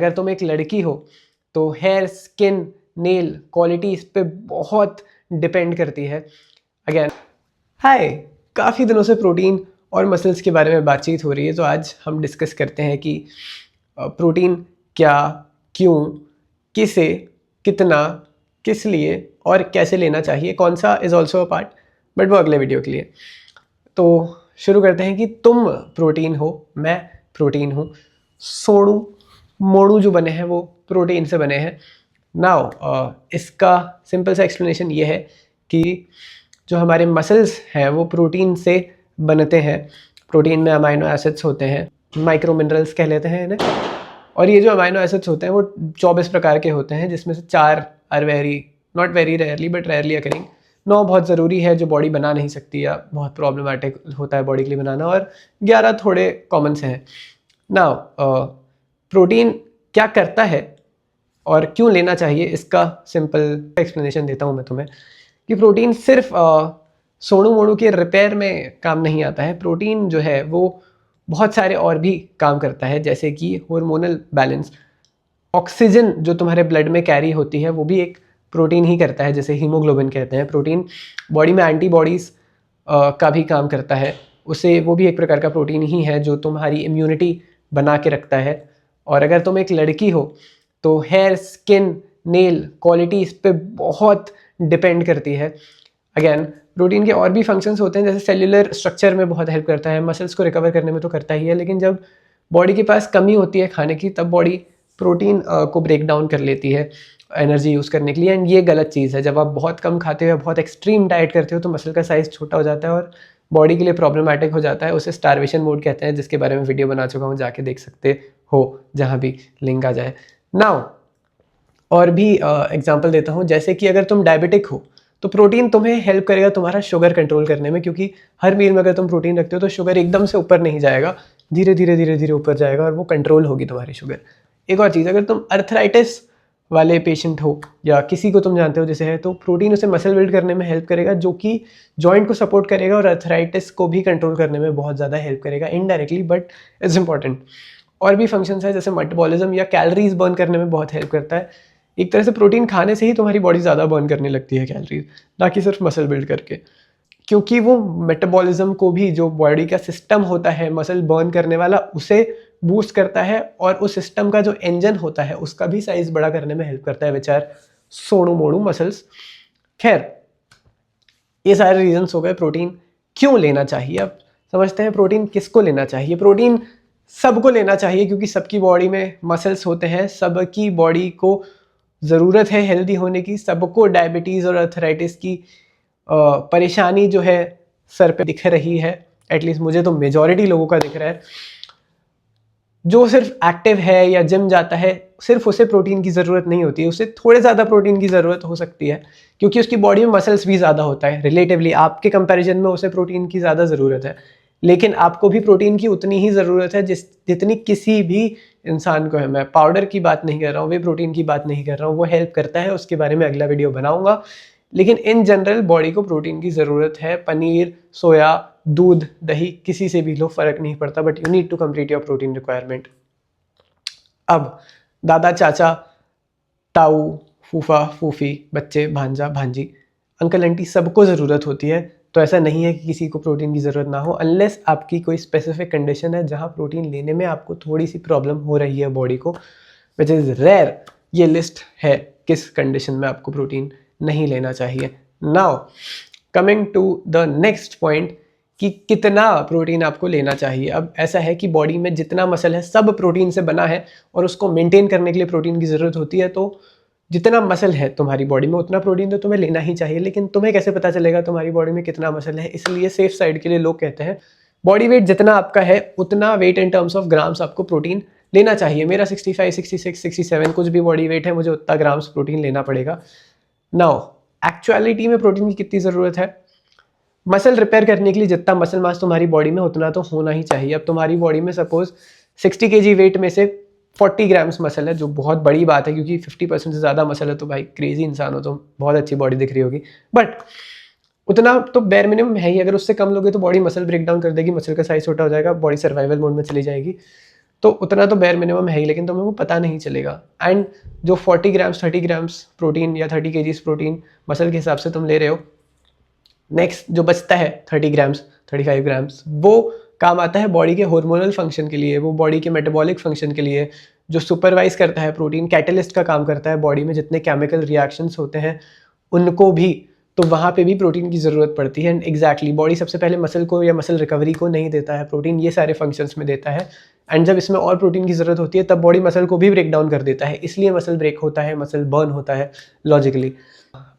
अगर तुम एक लड़की हो तो हेयर, स्किन, नेल क्वालिटी इस पे बहुत डिपेंड करती है। अगेन हाय, काफ़ी दिनों से प्रोटीन और मसल्स के बारे में बातचीत हो रही है, तो आज हम डिस्कस करते हैं कि प्रोटीन क्या, क्यों, किसे, कितना, किस लिए और कैसे लेना चाहिए, कौन सा is also a part, but वो अगले वीडियो के लिए। तो शुरू करते हैं कि तुम प्रोटीन हो, मैं प्रोटीन हूँ, सोनू मोड़ू जो बने हैं वो प्रोटीन से बने हैं। नाउ इसका सिंपल सा एक्सप्लेनेशन ये है कि जो हमारे मसल्स हैं वो प्रोटीन से बनते हैं। प्रोटीन में अमाइनो एसिड्स होते हैं, माइक्रो मिनरल्स कह लेते हैं इन्हें, और ये जो अमाइनो एसिड्स होते हैं वो 24 प्रकार के होते हैं, जिसमें से 4 are very not very rarely but rarely occurring, 9 बहुत ज़रूरी है जो बॉडी बना नहीं सकती या बहुत प्रॉब्लमेटिक होता है बॉडी के लिए बनाना, और 11 थोड़े कॉमन से हैं। नाउ प्रोटीन क्या करता है और क्यों लेना चाहिए, इसका सिंपल एक्सप्लेनेशन देता हूँ मैं तुम्हें कि प्रोटीन सिर्फ सोनू मोड़ू के रिपेयर में काम नहीं आता है। प्रोटीन जो है वो बहुत सारे और भी काम करता है, जैसे कि हार्मोनल बैलेंस, ऑक्सीजन जो तुम्हारे ब्लड में कैरी होती है वो भी एक प्रोटीन ही करता है, जैसे हीमोग्लोबिन कहते हैं। प्रोटीन बॉडी में एंटीबॉडीज़ का भी काम करता है, उसे वो भी एक प्रकार का प्रोटीन ही है जो तुम्हारी इम्यूनिटी बना के रखता है। और अगर तुम एक लड़की हो तो हेयर, स्किन, नेल क्वालिटी इस पे बहुत डिपेंड करती है। अगेन प्रोटीन के और भी फंक्शंस होते हैं, जैसे सेल्यूलर स्ट्रक्चर में बहुत हेल्प करता है, मसल्स को रिकवर करने में तो करता ही है, लेकिन जब बॉडी के पास कमी होती है खाने की तब बॉडी प्रोटीन को ब्रेक डाउन कर लेती है एनर्जी यूज़ करने के लिए। एंड ये गलत चीज़ है, जब आप बहुत कम खाते हो या बहुत एक्सट्रीम डाइट करते हो तो मसल का साइज़ छोटा हो जाता है और बॉडी के लिए प्रॉब्लमैटिक हो जाता है। उसे स्टारवेशन मोड कहते हैं, जिसके बारे में वीडियो बना चुका हूँ, जाके देख सकते हो जहाँ भी लिंक आ जाए। नाउ और भी एग्जांपल देता हूँ, जैसे कि अगर तुम डायबिटिक हो तो प्रोटीन तुम्हें हेल्प करेगा तुम्हारा शुगर कंट्रोल करने में, क्योंकि हर मील में अगर तुम प्रोटीन रखते हो तो शुगर एकदम से ऊपर नहीं जाएगा, धीरे धीरे धीरे धीरे ऊपर जाएगा और वो कंट्रोल होगी तुम्हारी शुगर। एक और चीज़, अगर तुम अर्थराइटिस वाले पेशेंट हो या किसी को तुम जानते हो जैसे है, तो प्रोटीन उसे मसल बिल्ड करने में हेल्प करेगा, जो कि जॉइंट को सपोर्ट करेगा और अर्थराइटिस को भी कंट्रोल करने में बहुत ज़्यादा हेल्प करेगा इनडायरेक्टली, बट इट्स इंपॉर्टेंट। और भी फंक्शंस है, जैसे मेटाबॉलिज्म या कैलोरीज बर्न करने में बहुत हेल्प करता है। एक तरह से प्रोटीन खाने से ही तुम्हारी बॉडी ज़्यादा बर्न करने लगती है कैलोरीज, ना कि सिर्फ मसल बिल्ड करके, क्योंकि वो मेटाबॉलिज्म को भी, जो बॉडी का सिस्टम होता है मसल बर्न करने वाला, उसे बूस्ट करता है, और उस सिस्टम का जो इंजन होता है उसका भी साइज बड़ा करने में हेल्प करता है, विच आर सोनू मोड़ू मसल्स। खैर, ये सारे रीजंस हो गए प्रोटीन क्यों लेना चाहिए। अब समझते हैं प्रोटीन किसको लेना चाहिए। प्रोटीन सबको लेना चाहिए, क्योंकि सबकी बॉडी में मसल्स होते हैं, सबकी बॉडी को ज़रूरत है हेल्दी होने की, सबको डायबिटीज़ और अर्थराइटिस की परेशानी जो है सर पे दिख रही है, एटलीस्ट मुझे तो मेजॉरिटी लोगों का दिख रहा है। जो सिर्फ एक्टिव है या जिम जाता है, सिर्फ उसे प्रोटीन की ज़रूरत नहीं होती है, उसे थोड़े ज़्यादा प्रोटीन की ज़रूरत हो सकती है, क्योंकि उसकी बॉडी में मसल्स भी ज़्यादा होता है रिलेटिवली, आपके कंपैरिजन में उसे प्रोटीन की ज़्यादा ज़रूरत है। लेकिन आपको भी प्रोटीन की उतनी ही ज़रूरत है जितनी किसी भी इंसान को है। मैं पाउडर की बात नहीं कर रहा हूँ, वे प्रोटीन की बात नहीं कर रहा हूँ, वो हेल्प करता है, उसके बारे में अगला वीडियो बनाऊंगा। लेकिन इन जनरल बॉडी को प्रोटीन की ज़रूरत है। पनीर, सोया, दूध, दही, किसी से भी लो, फ़र्क नहीं पड़ता, but you need to complete your protein requirement. अब दादा, चाचा, ताऊ, फूफा, फूफी, बच्चे, भांजा, भांजी, अंकल, आंटी, सबको ज़रूरत होती है। तो ऐसा नहीं है कि किसी को प्रोटीन की ज़रूरत ना हो, अनलेस आपकी कोई स्पेसिफिक कंडीशन है जहाँ प्रोटीन लेने में आपको थोड़ी सी प्रॉब्लम हो रही है बॉडी को, विच इज़ रेयर। ये लिस्ट है किस कंडीशन में आपको प्रोटीन नहीं लेना चाहिए। Now coming to the next point कि कितना प्रोटीन आपको लेना चाहिए। अब ऐसा है कि बॉडी में जितना मसल है सब प्रोटीन से बना है, और उसको मेंटेन करने के लिए प्रोटीन की ज़रूरत होती है। तो जितना मसल है तुम्हारी बॉडी में उतना प्रोटीन तो तुम्हें लेना ही चाहिए। लेकिन तुम्हें कैसे पता चलेगा तुम्हारी बॉडी में कितना मसल है, इसलिए सेफ साइड के लिए लोग कहते हैं बॉडी वेट जितना आपका है उतना weight in terms of grams आपको प्रोटीन लेना चाहिए। मेरा 65, 66, 67 कुछ भी बॉडी वेट है, मुझे उतना ग्राम्स प्रोटीन लेना पड़ेगा। नाउ एक्चुअलिटी में प्रोटीन की कितनी ज़रूरत है? मसल रिपेयर करने के लिए जितना मसल मास तुम्हारी बॉडी में उतना तो होना ही चाहिए। अब तुम्हारी बॉडी में सपोज 60 kg वेट में से 40 ग्राम्स मसल है, जो बहुत बड़ी बात है, क्योंकि 50% से ज़्यादा मसल है तो भाई क्रेजी इंसान हो, तो बहुत अच्छी बॉडी दिख रही होगी, बट उतना तो बेयर मिनिमम है ही। अगर उससे कम लोगे तो बॉडी मसल ब्रेक डाउन कर देगी, मसल का साइज छोटा हो जाएगा, बॉडी सर्वाइवल मोड में चली जाएगी। तो उतना तो बेयर मिनिमम है ही, लेकिन तुम्हें वो पता नहीं चलेगा। एंड जो 40 ग्राम्स 30 ग्राम्स प्रोटीन या 30 kgs प्रोटीन मसल के हिसाब से तुम ले रहे हो, नेक्स्ट जो बचता है 30 ग्राम्स 35 ग्राम्स, वो काम आता है बॉडी के हार्मोनल फंक्शन के लिए, वो बॉडी के मेटाबॉलिक फंक्शन के लिए, जो सुपरवाइज करता है प्रोटीन, कैटलिस्ट का काम करता है बॉडी में जितने केमिकल रिएक्शंस होते हैं उनको भी। तो वहाँ पे भी प्रोटीन की ज़रूरत पड़ती है। एंड एग्जैक्टली बॉडी सबसे पहले मसल को या मसल रिकवरी को नहीं देता है प्रोटीन, ये सारे फंक्शंस में देता है। एंड जब इसमें और प्रोटीन की ज़रूरत होती है तब बॉडी मसल को भी ब्रेक डाउन कर देता है, इसलिए मसल ब्रेक होता है, मसल बर्न होता है लॉजिकली।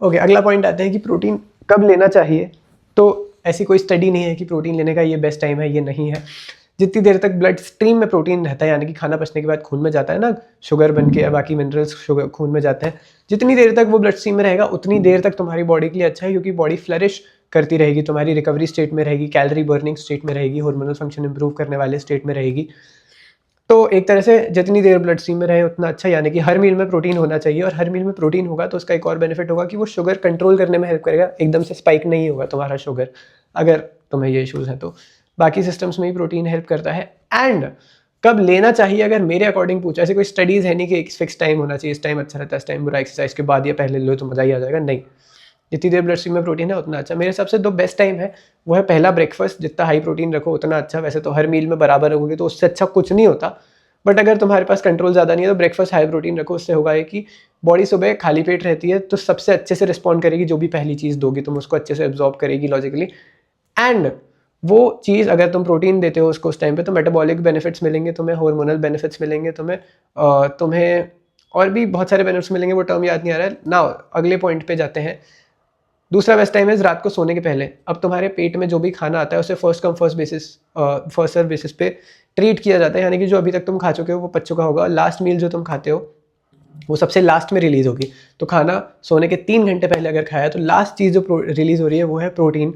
ओके, अगला पॉइंट आता है कि प्रोटीन कब लेना चाहिए। तो ऐसी कोई स्टडी नहीं है कि प्रोटीन लेने का ये बेस्ट टाइम है, ये नहीं है। जितनी देर तक ब्लड स्ट्रीम में प्रोटीन रहता है, यानी कि खाना पचने के बाद खून में जाता है ना, शुगर बन के या बाकी मिनरल्स शुगर खून में जाते हैं, जितनी देर तक वो ब्लड स्ट्रीम में रहेगा उतनी देर तक तुम्हारी बॉडी के लिए अच्छा है, क्योंकि बॉडी फ्लरिश करती रहेगी, तुम्हारी रिकवरी स्टेट में रहेगी, कैलोरी बर्निंग स्टेट में रहेगी, हार्मोनल फंक्शन इंप्रूव करने वाले स्टेट में रहेगी। तो एक तरह से जितनी देर ब्लड स्ट्रीम में रहे उतना अच्छा, यानी कि हर मील में प्रोटीन होना चाहिए। और हर मील में प्रोटीन होगा तो उसका एक और बेनिफिट होगा कि वो शुगर कंट्रोल करने में हेल्प करेगा, एकदम से स्पाइक नहीं होगा तुम्हारा शुगर, अगर तुम्हें ये इश्यूज़ हैं तो। बाकी सिस्टम्स में ही प्रोटीन हेल्प करता है। एंड कब लेना चाहिए, अगर मेरे अकॉर्डिंग पूछा, ऐसे कोई स्टडीज़ है नहीं कि एक फिक्स टाइम होना चाहिए, इस टाइम अच्छा रहता है, इस टाइम बुरा, एक्सरसाइज के बाद या पहले लो तो मज़ा ही आ जाएगा, नहीं। जितनी देर ब्लड स्ट्रीम में प्रोटीन है उतना अच्छा। मेरे हिसाब से दो बेस्ट टाइम है, वो है पहला ब्रेकफास्ट, जितना हाई प्रोटीन रखो उतना अच्छा। वैसे तो हर मील में बराबर रखोगे तो उससे अच्छा कुछ नहीं होता, बट अगर तुम्हारे पास कंट्रोल ज़्यादा नहीं है तो ब्रेकफास्ट हाई प्रोटीन रखो। उससे होगा है कि बॉडी सुबह खाली पेट रहती है तो सबसे अच्छे से रिस्पॉन्ड करेगी, जो भी पहली चीज़ दोगी तुम उसको अच्छे से एब्जॉर्ब करेगी लॉजिकली। एंड वो चीज़ अगर तुम प्रोटीन देते हो उसको उस टाइम पे, तो मेटाबॉलिक बेनिफिट्स मिलेंगे तुम्हें, हार्मोनल बेनिफिट्स मिलेंगे तुम्हें और भी बहुत सारे बेनिफिट्स मिलेंगे, वो टर्म याद नहीं आ रहा है ना। अगले पॉइंट पे जाते हैं। दूसरा बेस्ट टाइम है रात को सोने के पहले। अब तुम्हारे पेट में जो भी खाना आता है उसे first come first serve basis पे ट्रीट किया जाता है, यानी कि जो अभी तक तुम खा चुके हो वो पच चुका होगा। लास्ट मील जो तुम खाते हो वो सबसे लास्ट में रिलीज़ होगी। तो खाना सोने के 3 घंटे पहले अगर खाया तो लास्ट चीज़ जो रिलीज़ हो रही है वो है प्रोटीन,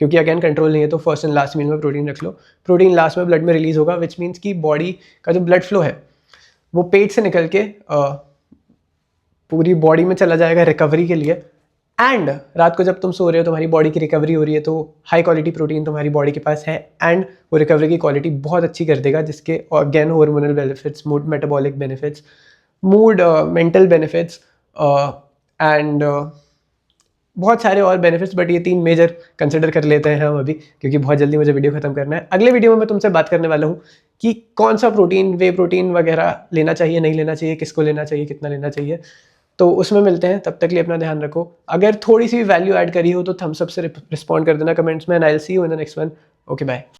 क्योंकि अगेन कंट्रोल नहीं है तो फर्स्ट एंड लास्ट मील में प्रोटीन रख लो। प्रोटीन लास्ट में ब्लड में रिलीज़ होगा, विच मीन्स कि बॉडी का जो ब्लड फ्लो है वो पेट से निकल के पूरी बॉडी में चला जाएगा रिकवरी के लिए। एंड रात को जब तुम सो रहे हो तुम्हारी बॉडी की रिकवरी हो रही है, तो हाई क्वालिटी प्रोटीन तुम्हारी बॉडी के पास है एंड वो रिकवरी की क्वालिटी बहुत अच्छी कर देगा, जिसके again hormonal benefits, mood metabolic benefits, mood mental benefits and बहुत सारे और बेनिफिट्स। बट ये 3 मेजर कंसिडर कर लेते हैं हम अभी, क्योंकि बहुत जल्दी मुझे वीडियो खत्म करना है। अगले वीडियो में मैं तुमसे बात करने वाला हूँ कि कौन सा प्रोटीन, वे प्रोटीन वगैरह लेना चाहिए, नहीं लेना चाहिए, किसको लेना चाहिए, कितना लेना चाहिए। तो उसमें मिलते हैं, तब तक के लिए अपना ध्यान रखो। अगर थोड़ी सी वैल्यू ऐड करी हो तो थम्स अप से रिस्पॉन्ड कर देना कमेंट्स में, and I will see you in the next one. Okay bye.